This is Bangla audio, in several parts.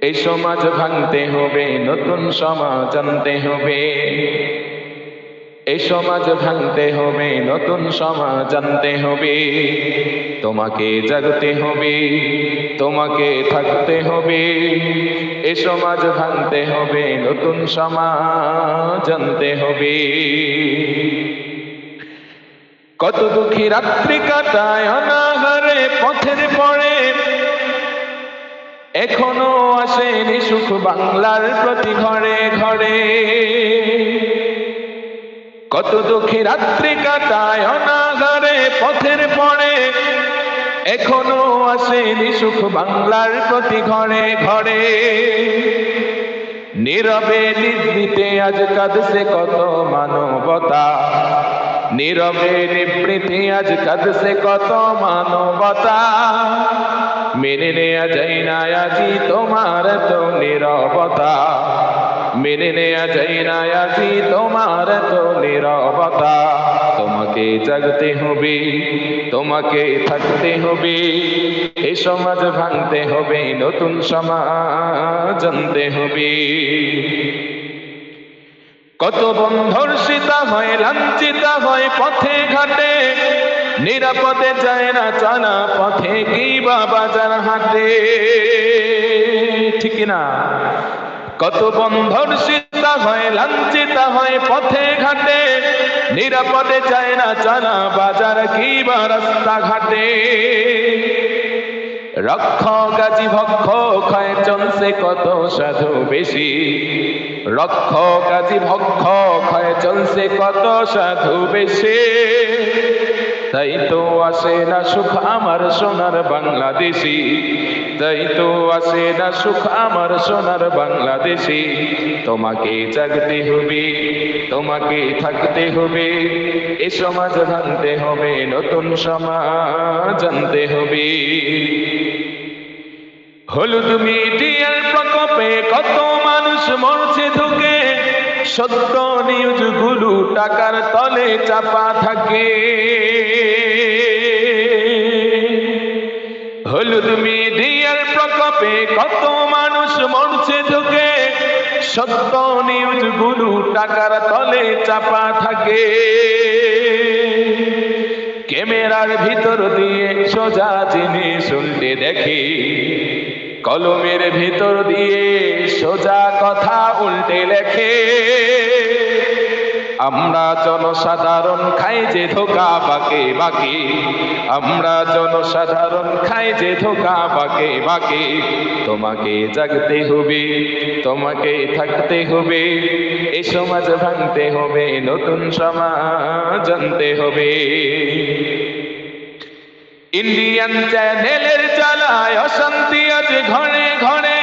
এই সমাজ ভাঙতে হবে, নতুন সমাজ আনতে হবে। এই সমাজ ভাঙতে হবে, নতুন সমাজ আনতে হবে। তোমাকে জাগতে হবে, তোমাকে থাকতে হবে। এই সমাজ ভাঙতে হবে, নতুন সমাজ আনতে হবে। কত দুঃখী রাত্রি কাটায় অনাহারে পথের পড়ে, এখনো আসেনি সুখ বাংলার প্রতি ঘরে ঘরে। কত দুঃখী রাত্রি কাটায় অনাহারে পথের পড়ে, এখনো আসেনি সুখ বাংলার প্রতি ঘরে ঘরে। নীরবে নিভৃতে আজ কাঁদছে কত মানবতা, নীরবে নিভৃতে আজ কাঁদছে কত মানবতা। মেনে নেয়া যায় না আজি তোমার তো নীরবতা, মেনে নেয়া যায় না আজি তোমার তো নীরবতা। তোমাকে জাগতে হবে, তোমাকে থাকতে হবে। এই সমাজ ভাঙতে হবে, নতুন সমাজ আনতে হবে। কত বন্ধর্ষিতা হয়, লাঞ্ছিতা হয় পথে ঘাটে, নিরাপদে যায় না চলা পথে কি বা বাজার হাটে। ঠিক না? কত বন্ধর্ষিতা হয়, লাঞ্ছিতা হয় পথে ঘাটে, নিরাপদে যায় না চলা বাজার কি বা রাস্তা ঘাটে। রক্ষ গাজী ভক্ষ ক্ষয় চলছে কত সাধু বেশি, রক্ষ গাজী ভক্ষ ক্ষয় চলছে কত সাধু বেশি। তাই তো আসে না সুখ আমার সোনার বাংলাদেশি, তাই তো আসে না সুখ আমার সোনার বাংলাদেশি। তোমাকে জাগতে হবে, তোমাকে থাকতে হবে। এ সমাজ ভাঙতে হবে, নতুন সমাজ আনতে হবে। হলুদ মিডিয়ার প্রকোপে কত মানুষ মরছে ধুকে, সত্য নিউজগুলো টাকার তলে চাপা থাকে। হলুদ মিডিয়ার প্রকোপে কত মানুষ মরছে ধুকে, সত্য নিউজগুলো টাকার তলে চাপা থাকে। ক্যামেরার ভিতর দিয়ে সোজা জিনিস উল্টে দেখে, কলমের ভিতর দিয়ে সোজা কথা উল্টে লেখে। আমরা জনসাধারণ খাই যে ধোকা বাকে বাকে, আমরা জনসাধারণ খাই যে ধোকা বাকে বাকে। তোমাকে জাগতে হবে, তোমাকে থাকতে হবে। এই সমাজ ভাঙতে হবে, নতুন সমাজ আনতে হবে। ইন্ডিয়ান চ্যানেলের জ্বালায় অশান্তি আজ ঘরে ঘরে,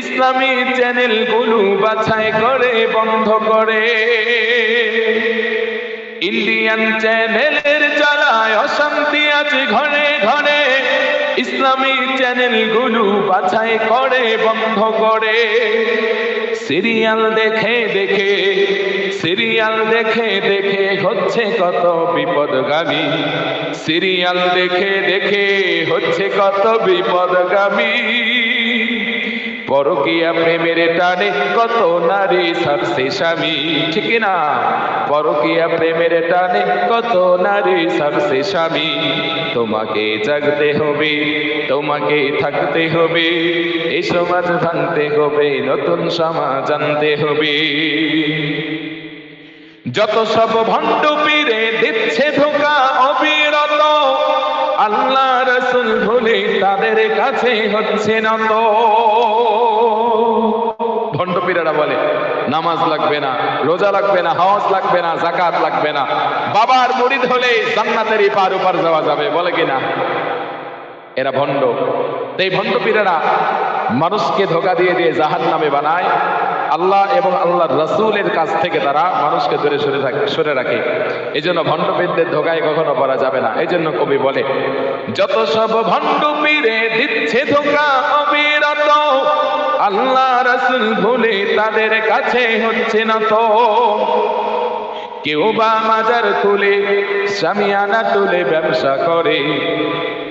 ইসলামী চ্যানেল গুলো বাছাই করে বন্ধ করে। ইন্ডিয়ান চ্যানেলের জ্বালায় অশান্তি আজ ঘরে ঘরে, ইসলামী চ্যানেল গুলো বাছাই করে বন্ধ করে। সিরিয়াল দেখে দেখে, সিরিয়াল দেখে দেখে হচ্ছে কত বিপদগামী, সিরিয়াল দেখে দেখে হচ্ছে কত বিপদগামী। পরকীয়া প্রেমের টানে কত নারী ছাড়ছে স্বামী। ঠিক না? পরকীয়া প্রেমের টানে কত নারী ছাড়ছে স্বামী। তোমাকে জাগতে হবে, তোমাকে থাকতে হবে। এই সমাজ ভাঙতে হবে, নতুন সমাজ আনতে হবে। যত সব ভণ্ড পীরে দিচ্ছে ধোঁকা অবিরত, আল্লাহ রাসূল ভুলে তাদের কাছে হচ্ছে নত। ভণ্ড পীরেরা বলে নামাজ লাগবে না, রোজা লাগবে না, হজ লাগবে না, যাকাত লাগবে না, বাবার মুরিদ হলে জান্নাতেরই পার ওপার যাওয়া যাবে, বলে কিনা? এরা ভণ্ড। এই ভণ্ড পীরেরা মানুষকে ধোঁকা দিয়ে দিয়ে জাহান্নামে বানায়। আল্লাহ এবং আল্লাহর রাসূলের কাছ থেকে তারা মানুষকে দূরে সরে রাখে। এই জন্য ভণ্ড পীরদের ধোঁকায় কখনো পড়া যাবে না। এই জন্য কবি বলে যত সব ভণ্ড পীরে দিচ্ছে ধোঁকা অবিরত, আল্লাহ রাসূল ভুলে তাদের কাছে হচ্ছে না তো। কেউ বা মাজার খুলে শামিয়ানা তুলে ব্যবসা করে,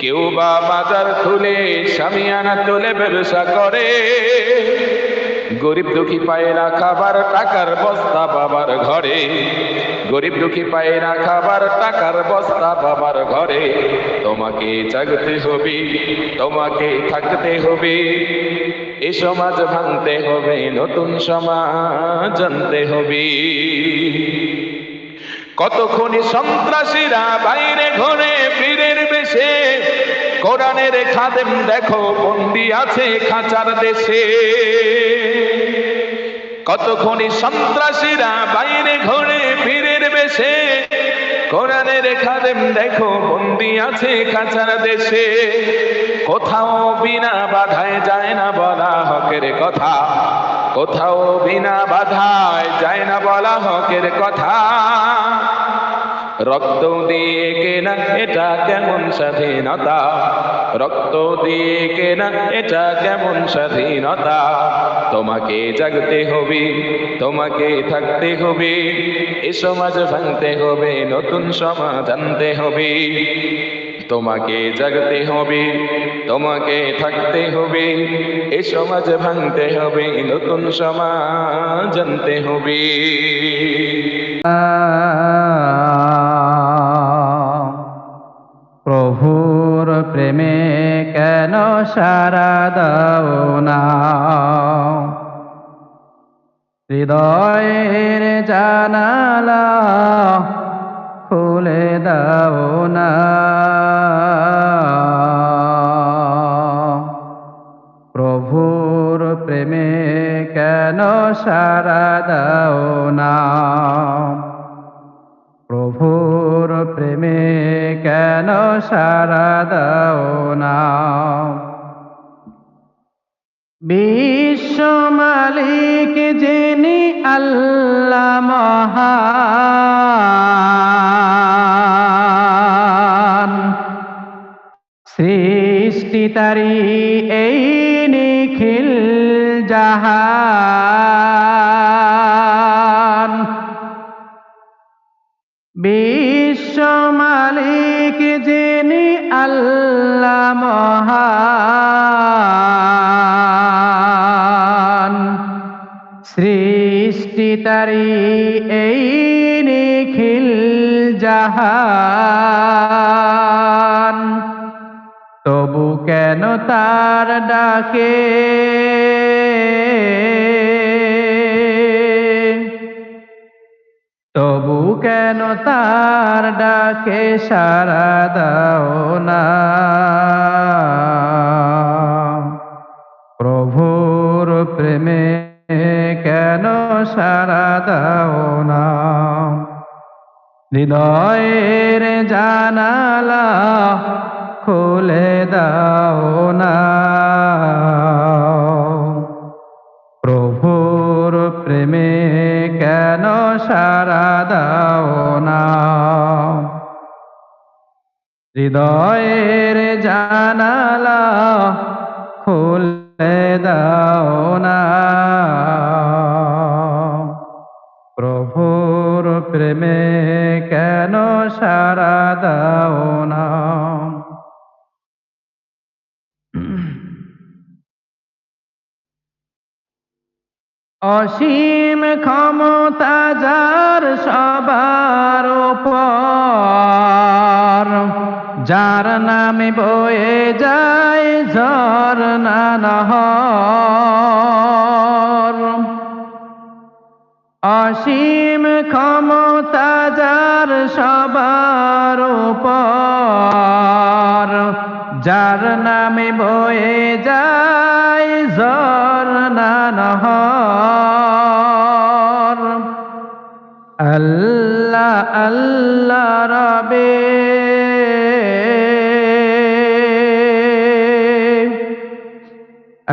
কেউ বা মাজার খুলে শামিয়ানা তুলে ব্যবসা করে। গরিব দুঃখী পায় না খাবার, টাকার বস্তা বাবার ঘরে। গরিব দুঃখী পায় না খাবার, টাকার বস্তা বাবার ঘরে। তোমাকে জাগতে হবে, তোমাকে থাকতে হবে, এ সমাজ ভাঙতে হবে, নতুন সমাজ আনতে হবে। কতক্ষণই সন্ত্রাসীরা বাইরে ঘরে বীরের বেশে, কোরআনের খাদেম দেখো বন্দি আছে খাঁচার দেশে। কতক্ষণই সন্ত্রাসীরা বাইরে ঘরে বীরের বেশে, কোরআনের খাদেম দেখো বন্দি আছে খাঁচার দেশে। কোথাও বিনা বাধায় যায় না বলা হকের কথা, কোথাও বিনা বাধায় যায় না বলা হকের কথা। রক্ত দিয়ে কেনা এটা কেমন স্বাধীনতা, রক্ত দিয়ে কেনা এটা কেমন স্বাধীনতা। তোমাকে জাগতে হবে, তোমাকে থাকতে হবে, এ সমাজ ভাঙতে হবে, নতুন সমাজ আনতে হবে। তোমাকে জাগতে হবে, তোমাকে থাকতে হবে, এ সমাজ ভাঙতে হবে, নতুন সমাজ আনতে হবে। প্রভুর প্রেমে কেন সারা দাও না, হৃদয়ের জানালা খুলে দাও না। প্রভুর প্রেমে কেন সারা দাও না, প্রভুর প্রেমে কেন সারা দাও না। বিশ্ব মালিক যিনি আল্লাহ মহান, সৃষ্টি তারি এই নিখিল জাহান। বিশ্ব মালিক যিনি আল্লাহ মহান, সৃষ্টি তারি এই নিখিল জাহান। তবু কেন তার ডাকে, তবু কেন তার ডাকে সাড়া দাও না। প্রভুর প্রেমে কেন সাড়া দাও না, হৃদয়ের জানালা খুলে দাও না। প্রভুর প্রেমে কেন সাড়া দাও না, হৃদয়ের জানালা খুলে দাও না। প্রভুর প্রেমে কেন সাড়া দাও না। অসীম ক্ষমতা যার সবার উপর, যার নামে বয়ে যায় ঝরনা নহর। অসীম ক্ষমতা যার সবার উপর, যার নামে বয়ে যায় ঝরনা নহর। আল্লাহ আল্লাহ রবে,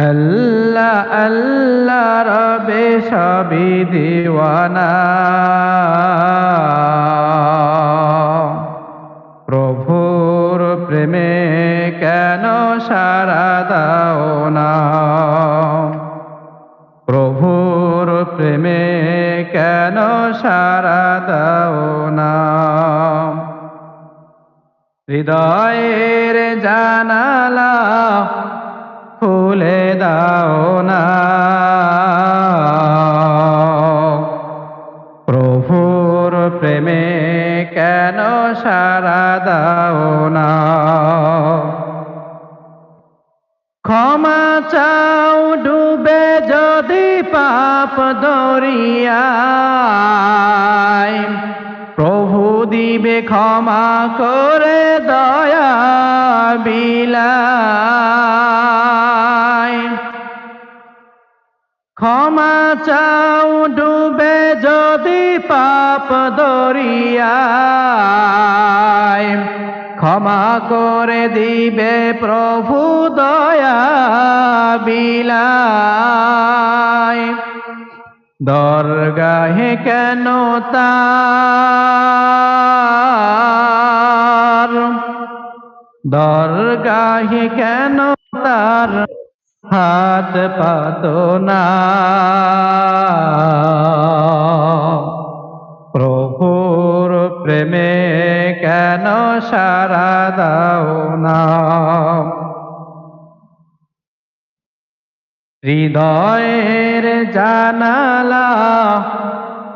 আল্লাহ আল্লাহ রবে সবই দিওয়ানা। প্রভুর প্রেমে কেন সাড়া দাও না, প্রভুর প্রেমে কেন সারা দাও না? হৃদয়ের জানালা খুলে দাও না, প্রভুর প্রেমে কেন সারা দাও না? ক্ষমা চাও ডুবে যদি পাপ দরিয়ায়, প্রভু দিবে ক্ষমা করে দয়া বিলায়। ক্ষমা চাও ডুবে যদি পাপ দরিয়ায়, ক্ষমা করে দিবে প্রভু দয়া বিলায়। দরগাহে কেন তার, দরগাহে কেন তার হাত পাতো না? প্রভুর প্রেমে কেন সারা দাও না? হৃদয়ের জানালা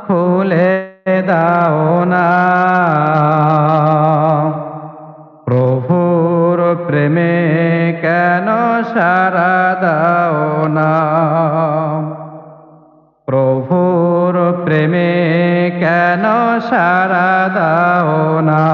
খুলে দাও না, প্রভুর প্রেমে কেন সারা দাও না? প্রভুর প্রেমে কেন সারা দাও না?